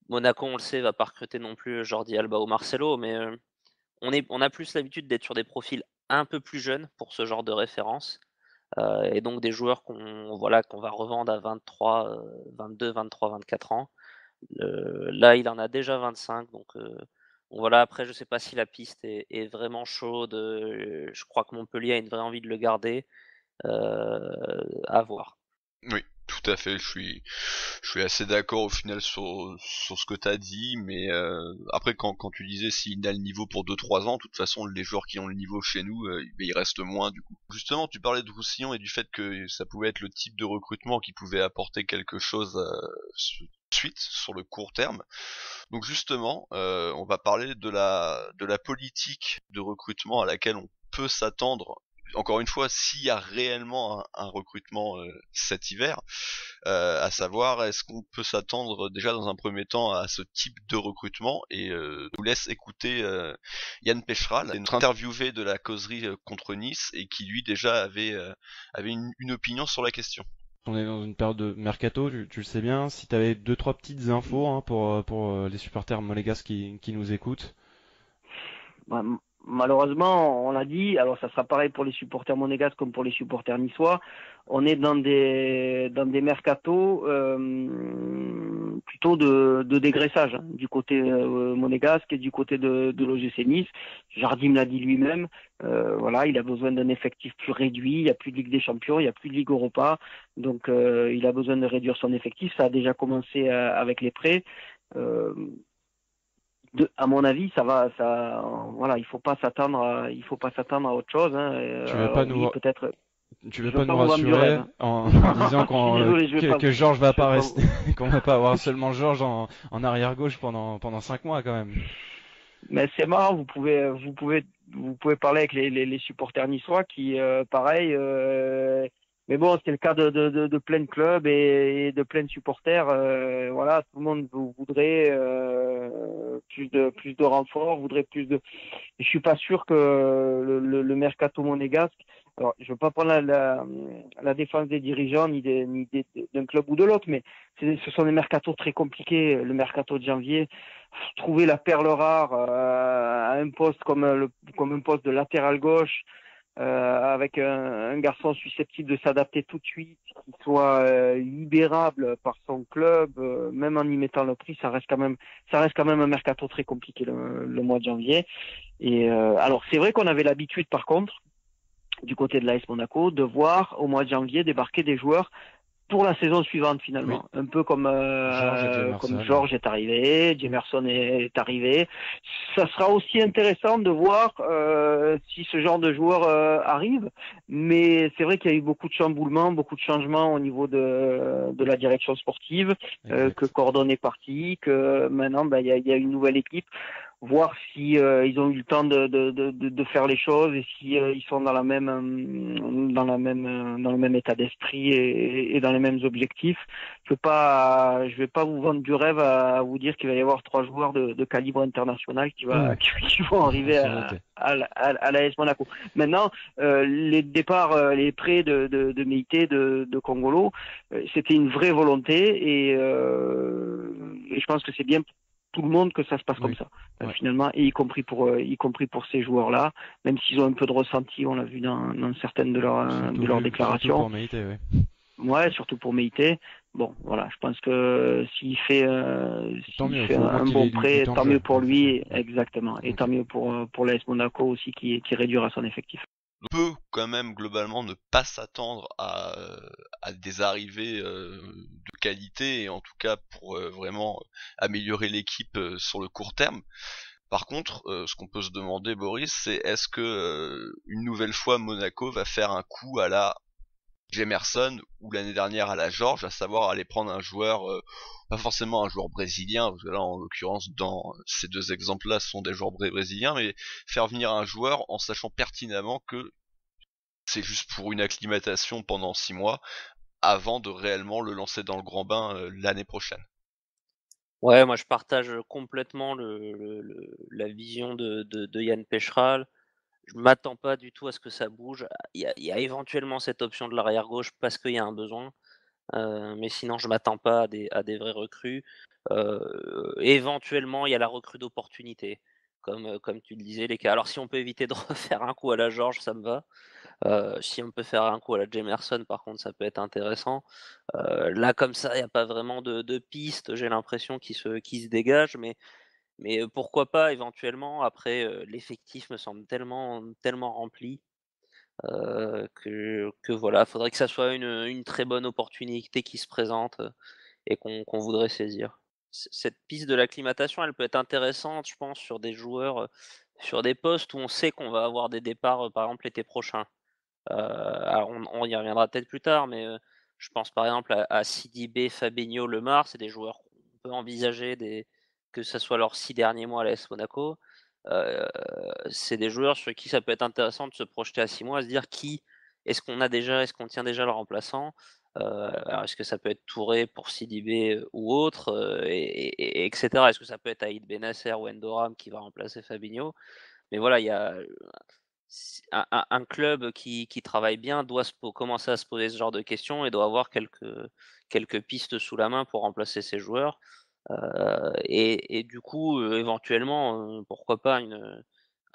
Monaco, on le sait, va pas recruter non plus Jordi Alba ou Marcelo, mais on a plus l'habitude d'être sur des profils un peu plus jeunes pour ce genre de référence, et donc des joueurs qu'on va revendre à 23, 22, 23, 24 ans. Là, il en a déjà 25, donc voilà. Après, je sais pas si la piste est vraiment chaude, je crois que Montpellier a une vraie envie de le garder, à voir. Oui, tout à fait. Je suis assez d'accord au final sur ce que t'as dit, mais après quand tu disais s'il a le niveau pour 2-3 ans, de toute façon les joueurs qui ont le niveau chez nous, il reste moins du coup. Justement, tu parlais de Roussillon et du fait que ça pouvait être le type de recrutement qui pouvait apporter quelque chose suite sur le court terme. Donc justement, on va parler de la politique de recrutement à laquelle on peut s'attendre encore une fois, s'il y a réellement un recrutement cet hiver, à savoir, est-ce qu'on peut s'attendre déjà dans un premier temps à ce type de recrutement, et je vous laisse écouter Yann Pecheral, notre interviewé de la causerie contre Nice, et qui lui déjà avait une opinion sur la question. On est dans une période de mercato, tu le sais bien. Si tu avais 2-3 petites infos hein, pour les supporters monégasques qui nous écoutent. Ouais, malheureusement, on l'a dit, alors ça sera pareil pour les supporters monégasques comme pour les supporters niçois. On est dans des mercatos plutôt de dégraissage hein, du côté monégasque et du côté de l'OGC Nice. Jardim l'a dit lui-même. Voilà, il a besoin d'un effectif plus réduit. Il n'y a plus de Ligue des Champions, il n'y a plus de Ligue Europa, donc il a besoin de réduire son effectif. Ça a déjà commencé avec les prêts. À mon avis, voilà, il faut pas s'attendre à autre chose. Hein. Tu veux pas oui, peut-être. Tu veux pas nous rassurer en disant que Georges va pas rester, qu'on va pas avoir seulement Georges en arrière gauche pendant 5 mois quand même. Mais c'est marrant, vous pouvez parler avec les supporters niçois qui, pareil. Mais bon, c'est le cas de plein de clubs et de plein de supporters. Voilà, tout le monde voudrait plus de renforts, voudrait plus de. Je suis pas sûr que le mercato monégasque. Alors, je veux pas prendre la défense des dirigeants ni d'un club ou de l'autre, mais ce sont des mercatos très compliqués. Le mercato de janvier, trouver la perle rare à un poste comme un poste de latéral gauche. Avec un garçon susceptible de s'adapter tout de suite, qui soit libérable par son club, même en y mettant le prix, ça reste quand même un mercato très compliqué le mois de janvier. Et alors c'est vrai qu'on avait l'habitude par contre du côté de l'AS Monaco de voir au mois de janvier débarquer des joueurs pour la saison suivante finalement, un peu comme Georges est arrivé, Jemerson est arrivé. Ça sera aussi intéressant de voir si ce genre de joueur arrive, mais c'est vrai qu'il y a eu beaucoup de chamboulements, beaucoup de changements au niveau de la direction sportive, que Cordon est parti, que maintenant il y a une nouvelle équipe. Voir si ils ont eu le temps de faire les choses et si ils sont dans le même état d'esprit et dans les mêmes objectifs. Je vais pas vous vendre du rêve à vous dire qu'il va y avoir 3 joueurs de calibre international qui vont arriver à l'AS Monaco. Maintenant, les départs, les prêts de Meïté, de Kongolo, c'était une vraie volonté et je pense que c'est bien tout le monde que ça se passe comme ça finalement, et y compris pour ces joueurs-là, même s'ils ont un peu de ressenti, on l'a vu dans certaines de leurs déclarations. Surtout pour Meïté, surtout pour Meïté. Bon, voilà, je pense que s'il fait un bon prêt, tant mieux pour lui, exactement, et tant mieux pour l'AS Monaco aussi qui réduira son effectif. On peut quand même globalement ne pas s'attendre à des arrivées de qualité, et en tout cas pour vraiment améliorer l'équipe sur le court terme. Par contre, ce qu'on peut se demander, Boris, c'est est-ce que une nouvelle fois Monaco va faire un coup à la Jemerson ou l'année dernière à la Georges, à savoir aller prendre un joueur, pas forcément un joueur brésilien, parce que là en l'occurrence dans ces deux exemples-là ce sont des joueurs brésiliens, mais faire venir un joueur en sachant pertinemment que c'est juste pour une acclimatation pendant 6 mois, avant de réellement le lancer dans le grand bain l'année prochaine. Ouais, moi je partage complètement la vision de Yann Pecheral. Je m'attends pas du tout à ce que ça bouge. Il y a éventuellement cette option de l'arrière gauche parce qu'il y a un besoin, mais sinon je m'attends pas à des vraies recrues. Éventuellement, il y a la recrue d'opportunité, comme tu le disais, les cas. Alors si on peut éviter de refaire un coup à la Georges, ça me va. Si on peut faire un coup à la Jemerson, par contre, ça peut être intéressant. Là, comme ça, il y a pas vraiment de piste, j'ai l'impression, qui se dégage, mais pourquoi pas éventuellement. Après, l'effectif me semble tellement rempli, que voilà, faudrait que ça soit une très bonne opportunité qui se présente, et qu'on voudrait saisir. Cette piste de l'acclimatation, elle peut être intéressante, je pense, sur des joueurs, sur des postes où on sait qu'on va avoir des départs, par exemple l'été prochain. Alors on y reviendra peut-être plus tard, mais je pense par exemple à Sidibé, Fabinho, Lemar, c'est des joueurs qu'on peut envisager que ça soit leurs 6 derniers mois à l'AS Monaco. c'est des joueurs sur qui ça peut être intéressant de se projeter à 6 mois, à se dire est-ce qu'on tient déjà le remplaçant? Alors est-ce que ça peut être Touré pour Sidibé, ou autre, et cetera? Est-ce que ça peut être Aïd Benasser ou Endoram qui va remplacer Fabinho? Mais voilà, il y a, un club qui travaille bien doit commencer à se poser ce genre de questions et doit avoir quelques pistes sous la main pour remplacer ses joueurs. Et du coup, éventuellement, pourquoi pas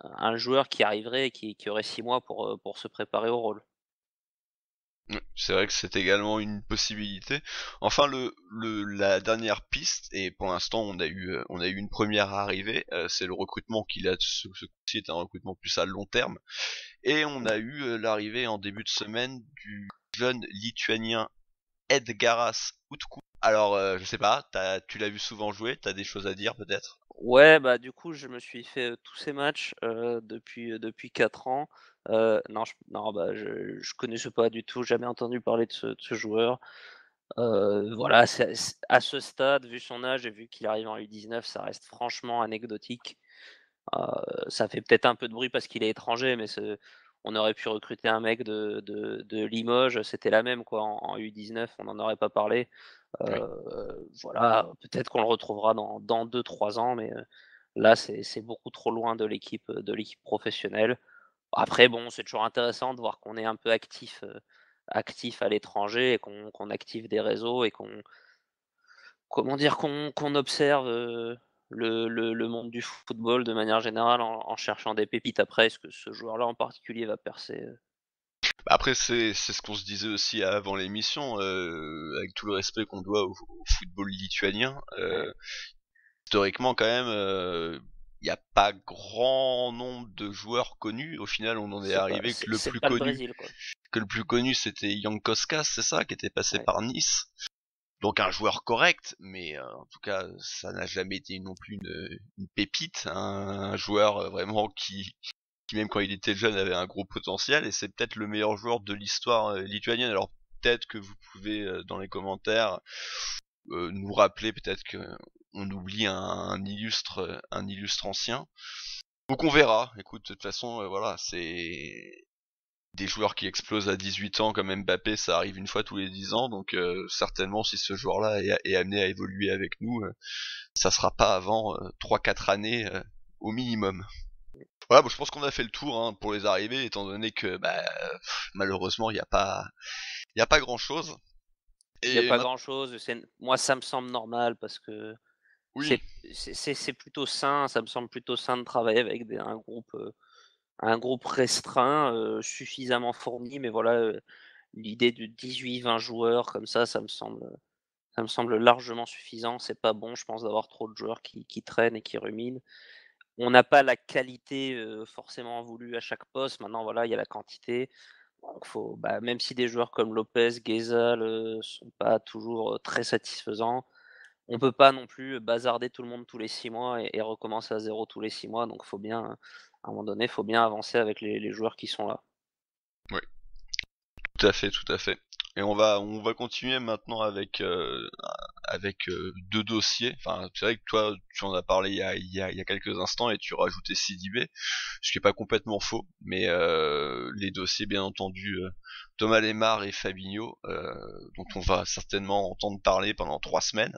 un joueur qui arriverait et qui aurait 6 mois pour se préparer au rôle. C'est vrai que c'est également une possibilité. Enfin, la dernière piste, et pour l'instant on a eu une première arrivée, c'est le recrutement qu'il a, ce coup-ci est un recrutement plus à long terme, et on a eu l'arrivée en début de semaine du jeune lituanien Edgaras Utku. Alors, je sais pas, tu l'as vu souvent jouer, t'as des choses à dire peut-être? Ouais, bah, du coup, je me suis fait, tous ces matchs, depuis 4 ans. Non, bah, je connaissais pas du tout, jamais entendu parler de ce joueur. Voilà, c'est à ce stade, vu son âge et vu qu'il arrive en U19, ça reste franchement anecdotique. Ça fait peut-être un peu de bruit parce qu'il est étranger, mais on aurait pu recruter un mec de Limoges, c'était la même quoi, en U19, on n'en aurait pas parlé. Oui. Voilà, peut-être qu'on le retrouvera dans 2-3 ans, mais là, c'est beaucoup trop loin de l'équipe professionnelle. Après bon, c'est toujours intéressant de voir qu'on est un peu actif à l'étranger et qu'on active des réseaux et comment dire? Qu'on observe, le monde du football de manière générale en cherchant des pépites. Après, est-ce que ce joueur-là en particulier va percer? Après, c'est ce qu'on se disait aussi avant l'émission, avec tout le respect qu'on doit au football lituanien. Historiquement, quand même, il n'y a pas grand nombre de joueurs connus. Au final, on en est C'est pas arrivé c'est c'est pas le Brésil, quoi. que le plus connu, c'était Jankoskas, c'est ça, qui était passé Ouais. par Nice. Donc un joueur correct, mais en tout cas, ça n'a jamais été non plus une pépite, un joueur vraiment qui même quand il était jeune avait un gros potentiel, et c'est peut-être le meilleur joueur de l'histoire lituanienne. Alors peut-être que vous pouvez dans les commentaires nous rappeler, peut-être que on oublie un illustre ancien. Donc on verra. Écoute, de toute façon, voilà, c'est des joueurs qui explosent à 18 ans comme Mbappé, ça arrive une fois tous les 10 ans, donc certainement si ce joueur-là est amené à évoluer avec nous, ça sera pas avant 3-4 années au minimum. Voilà, bon, je pense qu'on a fait le tour hein, pour les arrivées, étant donné que malheureusement il y a pas grand-chose. Il y a Et pas maintenant, grand-chose, moi ça me semble normal parce que oui, c'est plutôt sain, ça me semble plutôt sain de travailler avec un groupe restreint, suffisamment fourni, mais voilà, l'idée de 18-20 joueurs comme ça me semble largement suffisant. C'est pas bon, je pense, d'avoir trop de joueurs qui traînent et qui ruminent. On n'a pas la qualité, forcément voulue à chaque poste. Maintenant, voilà, il y a la quantité. Donc même si des joueurs comme Lopez, Guézal, sont pas toujours, très satisfaisants, on peut pas non plus bazarder tout le monde tous les 6 mois et recommencer à zéro tous les 6 mois. Donc faut bien, à un moment donné, faut bien avancer avec les joueurs qui sont là. oui, tout à fait. Et on va continuer maintenant avec deux dossiers. Enfin, c'est vrai que toi, tu en as parlé il y a quelques instants et tu rajoutais Sidibé, ce qui est pas complètement faux. Mais les dossiers, bien entendu, Thomas Lemar et Fabinho, dont on va certainement entendre parler pendant 3 semaines.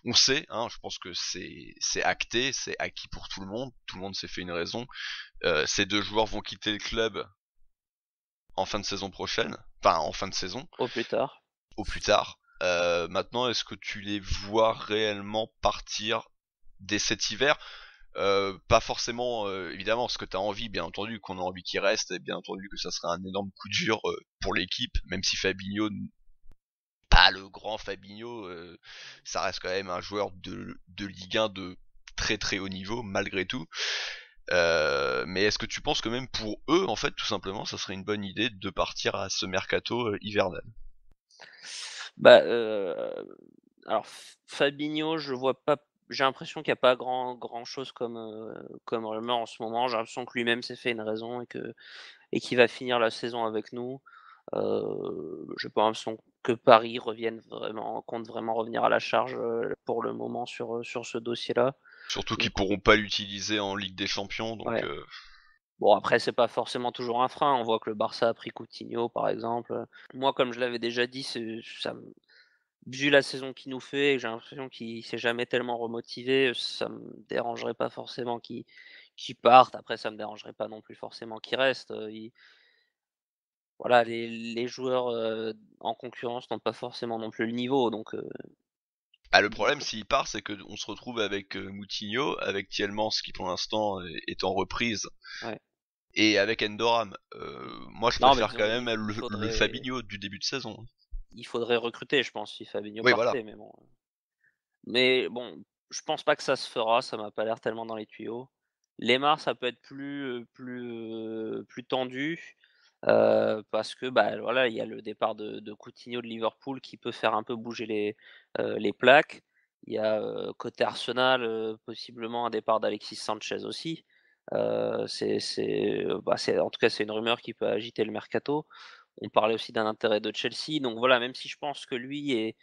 On sait, hein, je pense que c'est acté, c'est acquis pour tout le monde. Tout le monde s'est fait une raison. Ces deux joueurs vont quitter le club en fin de saison prochaine, enfin en fin de saison, Au plus tard. au plus tard. Maintenant, est-ce que tu les vois réellement partir dès cet hiver? Pas forcément, évidemment, ce que tu as envie, bien entendu, qu'on a envie qu'ils restent, et bien entendu que ça serait un énorme coup dur pour l'équipe, même si Fabinho, pas le grand Fabinho, ça reste quand même un joueur de Ligue 1 de très très haut niveau, malgré tout. Mais est-ce que tu penses que même pour eux, en fait, tout simplement, ça serait une bonne idée de partir à ce mercato hivernal? Bah, alors Fabinho, je vois pas j'ai l'impression qu'il y a pas grand chose comme rumeur en ce moment. J'ai l'impression que lui-même s'est fait une raison et qu'il va finir la saison avec nous. J'ai pas l'impression que Paris compte vraiment revenir à la charge pour le moment sur ce dossier-là. Surtout qu'ils Donc, pourront pas l'utiliser en Ligue des Champions, donc ouais. Bon, après, c'est pas forcément toujours un frein. On voit que le Barça a pris Coutinho, par exemple. Moi, comme je l'avais déjà dit, vu la saison qu'il nous fait, et j'ai l'impression qu'il s'est jamais tellement remotivé, ça me dérangerait pas forcément qu'il parte. Après, ça me dérangerait pas non plus forcément qu'il reste. Voilà, les joueurs en concurrence n'ont pas forcément non plus le niveau, donc le problème s'il part, c'est que on se retrouve avec Moutinho, avec Tielemans qui pour l'instant est en reprise, ouais. et avec Endoram. Moi, je Non, mais préfère disons, quand même il le faudrait, Fabinho du début de saison. il faudrait recruter, je pense, si Fabinho Oui, voilà. partait, mais bon. Mais bon, je pense pas que ça se fera, ça m'a pas l'air tellement dans les tuyaux. Lemar, ça peut être plus tendu, parce que, bah, voilà, il y a le départ de Coutinho de Liverpool qui peut faire un peu bouger les plaques. Il y a, côté Arsenal, possiblement un départ d'Alexis Sanchez aussi. En tout cas, c'est une rumeur qui peut agiter le mercato. On parlait aussi d'un intérêt de Chelsea, donc voilà, même si je pense que lui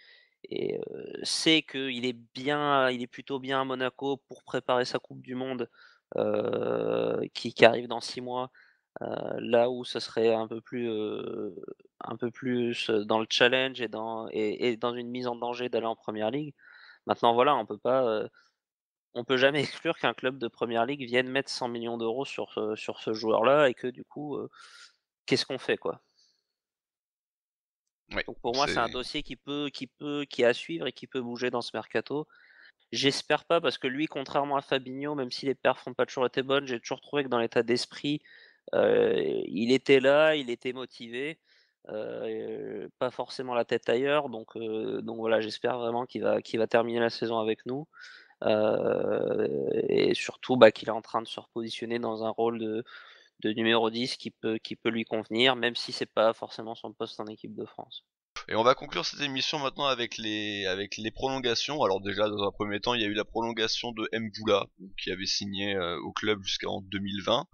sait qu'il il est plutôt bien à Monaco pour préparer sa coupe du monde, qui arrive dans 6 mois, là où ce serait un peu plus dans le challenge et dans une mise en danger d'aller en première ligue. Maintenant voilà, on peut jamais exclure qu'un club de première ligue vienne mettre 100 millions d'euros sur ce joueur-là et que du coup, qu'est-ce qu'on fait, quoi? Oui, Donc pour moi, c'est un c'est dossier qui est à suivre et qui peut bouger dans ce mercato. J'espère pas parce que lui, contrairement à Fabinho, même si les perfs n'ont pas toujours été bonnes, j'ai toujours trouvé que dans l'état d'esprit, il était là, il était motivé, pas forcément la tête ailleurs. Donc voilà, j'espère vraiment qu'il va terminer la saison avec nous, et surtout, bah, qu'il est en train de se repositionner dans un rôle de numéro 10 qui peut lui convenir, même si c'est pas forcément son poste en équipe de France. Et on va conclure cette émission maintenant avec les prolongations. Alors déjà, dans un premier temps, il y a eu la prolongation de Mboula, qui avait signé au club jusqu'en 2020.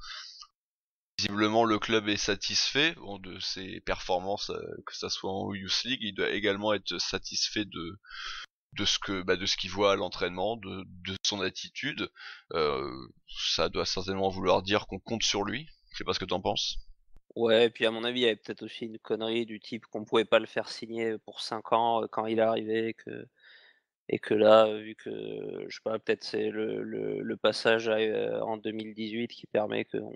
Visiblement, le club est satisfait de ses performances, que ça soit en Youth League. Il doit également être satisfait de ce qu'il voit à l'entraînement, de son attitude. Ça doit certainement vouloir dire qu'on compte sur lui. Je sais pas ce que t'en penses. Ouais, et puis à mon avis, il y avait peut-être aussi une connerie du type qu'on pouvait pas le faire signer pour 5 ans, quand il est arrivé et que là, vu que, je sais pas, peut-être c'est le passage en 2018 qui permet qu'on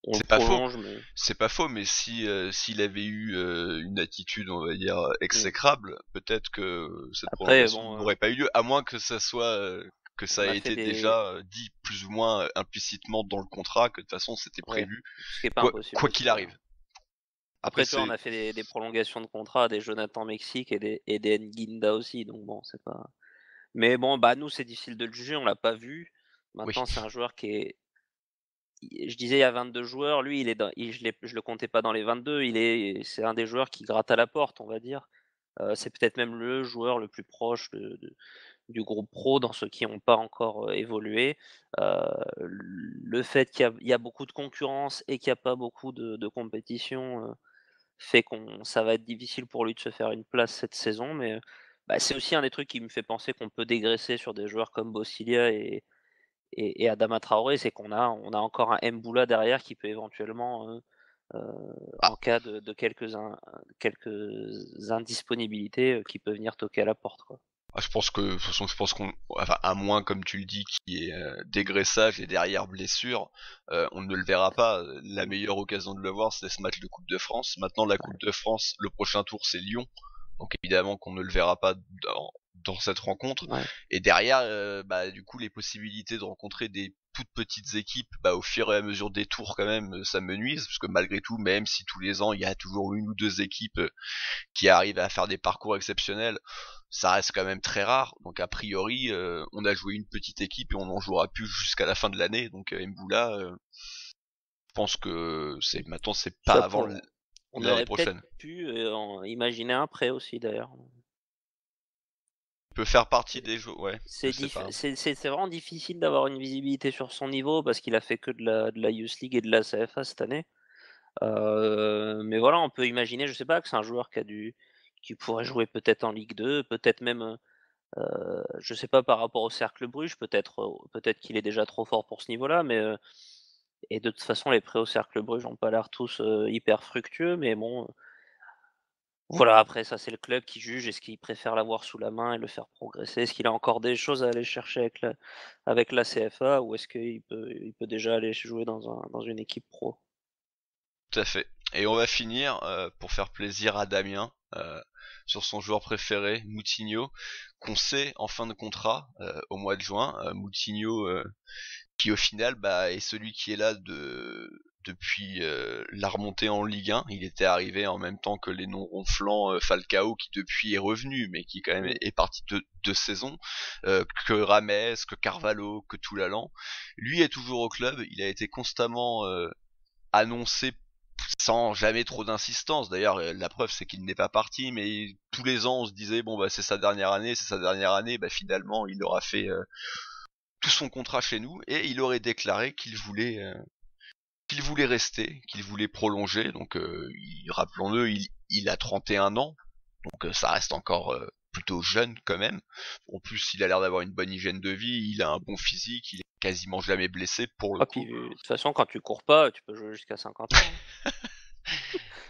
le C'est pas faux. prolonge, mais C'est pas faux, mais si s'il avait eu une attitude, on va dire, mmh. exécrable, peut-être que cette Après prolongation bon, n'aurait pas eu lieu, à moins que ça soit que ça on ait a fait été des déjà dit plus ou moins implicitement dans le contrat, que de toute façon c'était ouais, prévu, ce qui est pas impossible quoi aussi qu'il d'ailleurs. arrive. Après Après, tu vois, on c'est a fait des prolongations de contrat, des Jonathan Mexique et des Nguinda aussi, donc bon, c'est pas mais bon, bah, nous, c'est difficile de le juger, on l'a pas vu. oui, Maintenant, c'est un joueur qui est je disais il y a 22 joueurs, lui il est je le comptais pas dans les 22, c'est un des joueurs qui gratte à la porte, on va dire. C'est peut-être même le joueur le plus proche du groupe pro dans ceux qui n'ont pas encore, évolué. Heu, le fait il y a beaucoup de concurrence et qu'il y a pas beaucoup de compétition, fait qu'on ça va être difficile pour lui de se faire une place cette saison, mais, bah, c'est aussi un des trucs qui me fait penser qu'on peut dégraisser sur des joueurs comme Bossiglia et Adama Traoré, c'est on a encore un Mboula derrière qui peut éventuellement, ah, en cas de quelques indisponibilités, qui peut venir toquer à la porte, quoi. je pense que de toute façon je pense qu'on enfin à moins comme tu le dis qu'il y ait dégraissage et derrière blessure, on ne le verra pas. La Mmh. meilleure occasion de le voir c'est ce match de Coupe de France. Maintenant la Coupe Ouais, de France, le prochain tour c'est Lyon. Donc évidemment qu'on ne le verra pas dans cette rencontre. ouais. Et derrière, bah du coup les possibilités de rencontrer des toutes petites équipes, bah au fur et à mesure des tours quand même, ça me nuise, parce que malgré tout, même si tous les ans il y a toujours une ou deux équipes qui arrivent à faire des parcours exceptionnels, ça reste quand même très rare. Donc a priori, on a joué une petite équipe et on en jouera plus jusqu'à la fin de l'année. Donc Mboula, je pense que c'est pas Ça avant pour On l'année aurait peut-être prochaine. pu, en imaginer un prêt aussi d'ailleurs. Il peut faire partie des jeux, ouais, je C'est sais diff pas. c'est vraiment difficile d'avoir une visibilité sur son niveau parce qu'il a fait que de la Youth League et de la CFA cette année. Mais voilà, on peut imaginer, je sais pas, que c'est un joueur qui pourrait jouer peut-être en Ligue 2, peut-être même, je sais pas par rapport au Cercle Bruges, peut-être qu'il est déjà trop fort pour ce niveau-là, mais et de toute façon les prêts au Cercle Bruges ont pas l'air tous, hyper fructueux, mais bon, voilà, après ça c'est le club qui juge. Est-ce qu'il préfère l'avoir sous la main et le faire progresser? Est-ce qu'il a encore des choses à aller chercher avec la CFA, ou est-ce qu'il peut déjà aller jouer dans une équipe pro? Tout à fait. Et on va finir, pour faire plaisir à Damien, sur son joueur préféré, Moutinho, qu'on sait en fin de contrat au mois de juin. Moutinho, qui au final est celui qui est là depuis la remontée en Ligue 1. Il était arrivé en même temps que les non ronflants Falcao, qui depuis est revenu, mais qui quand même est parti de 2 saisons, que Rames, que Carvalho, que Toulalan. Lui est toujours au club. Il a été constamment annoncé sans jamais trop d'insistance. D'ailleurs, la preuve c'est qu'il n'est pas parti, mais tous les ans on se disait c'est sa dernière année, finalement il aura fait tout son contrat chez nous, et il aurait déclaré qu'il voulait rester, qu'il voulait prolonger. Donc rappelons-le, il a 31 ans, donc ça reste encore plutôt jeune quand même. En plus, il a l'air d'avoir une bonne hygiène de vie, il a un bon physique, il est quasiment jamais blessé pour le coup. Puis, de toute façon, quand tu cours pas, tu peux jouer jusqu'à 50 ans.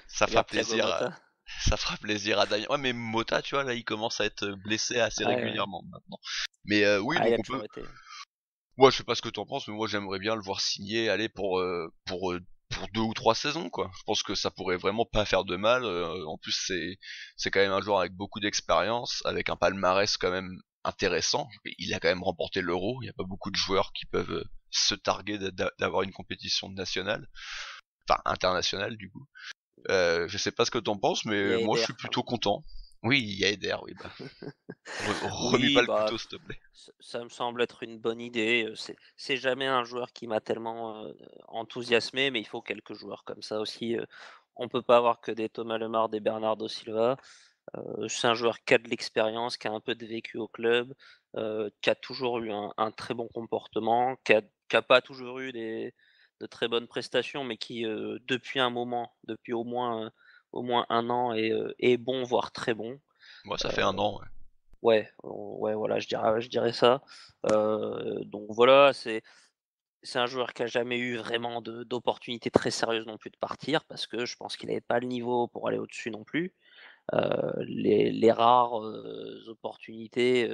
Ça fera Regarde Thiago plaisir Motta. ça fera plaisir à Damien. Ouais, mais Motta, tu vois, là il commence à être blessé assez Ouais. régulièrement maintenant. Mais oui, Il a donc on toujours peut. été. Moi, je sais pas ce que t'en penses, mais moi j'aimerais bien le voir signer, aller pour 2 ou 3 saisons, quoi. Je pense que ça pourrait vraiment pas faire de mal. En plus, c'est quand même un joueur avec beaucoup d'expérience, avec un palmarès quand même intéressant. Il a quand même remporté l'Euro. Il y a pas beaucoup de joueurs qui peuvent se targuer d'avoir une compétition nationale, enfin internationale du coup. Je sais pas ce que t'en penses, Il y mais a moi je Eder, suis plutôt content. Oui, il y a Eder, oui. Remue Oui, pas le couteau, s'il te plaît. ça me semble être une bonne idée. C'est jamais un joueur qui m'a tellement enthousiasmé, mais il faut quelques joueurs comme ça aussi. On peut pas avoir que des Thomas Lemar, des Bernardo Silva. C'est un joueur qui a de l'expérience, qui a un peu de vécu au club, qui a toujours eu un très bon comportement, qui a pas toujours eu de très bonnes prestations, mais qui, depuis un moment, depuis au moins 1 an est bon, voire très bon. Moi, ça fait 1 an. Ouais. Ouais, voilà, je dirais ça. Donc voilà, c'est un joueur qui a jamais eu vraiment d'opportunité très sérieuse non plus de partir, parce que je pense qu'il avait pas le niveau pour aller au-dessus non plus. Les rares, opportunités,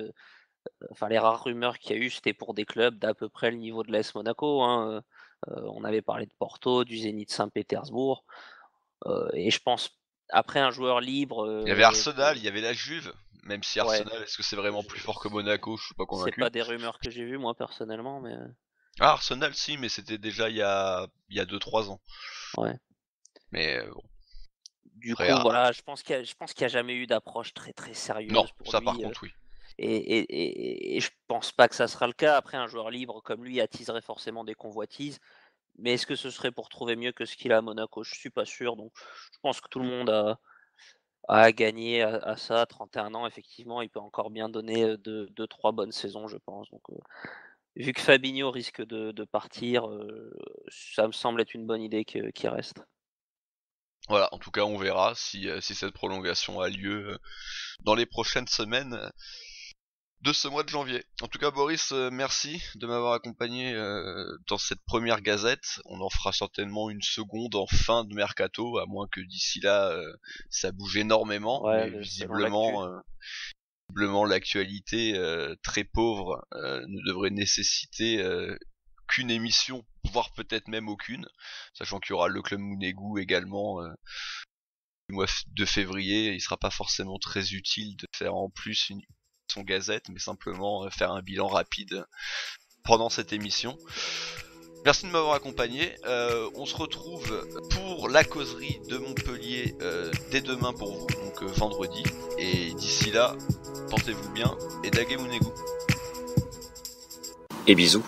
enfin les rares rumeurs qu'il y a eu, c'était pour des clubs d'à peu près le niveau de l'AS Monaco, hein. On avait parlé de Porto, du Zénith Saint-Pétersbourg, et je pense après un joueur libre, Il y avait Arsenal, il y avait la Juve. Même si ouais, Arsenal, est-ce que c'est vraiment plus fort que Monaco? Je suis pas c'est convaincu. pas des rumeurs que j'ai vues moi personnellement, mais Ah, Arsenal, si, mais c'était déjà il y a 2-3 ans. ouais. Mais bon, Du après, coup, voilà, je pense qu'il y a jamais eu d'approche très, très non, sérieuse pour ça par lui, contre, oui. et je pense pas que ça sera le cas. Après, un joueur libre comme lui attiserait forcément des convoitises, mais est-ce que ce serait pour trouver mieux que ce qu'il a à Monaco? Je suis pas sûr, donc je pense que tout le monde a gagné à ça. 31 ans, effectivement, il peut encore bien donner, 2-3 bonnes saisons, je pense, donc vu que Fabinho risque de partir, ça me semble être une bonne idée qu'il reste. Voilà, en tout cas, on verra si cette prolongation a lieu dans les prochaines semaines de ce mois de janvier. En tout cas, Boris, merci de m'avoir accompagné dans cette première gazette. On en fera certainement une seconde en fin de mercato, à moins que d'ici là ça bouge énormément. Ouais, Mais selon l'actu. visiblement l'actualité très pauvre ne devrait nécessiter qu'une émission, voire peut-être même aucune, sachant qu'il y aura le club Mounegou également du mois de février. Il sera pas forcément très utile de faire en plus une émission gazette, mais simplement faire un bilan rapide pendant cette émission. Merci de m'avoir accompagné. On se retrouve pour la causerie de Montpellier dès demain pour vous, donc vendredi. Et d'ici là, portez-vous bien et Dagé Mounegou. Et bisous.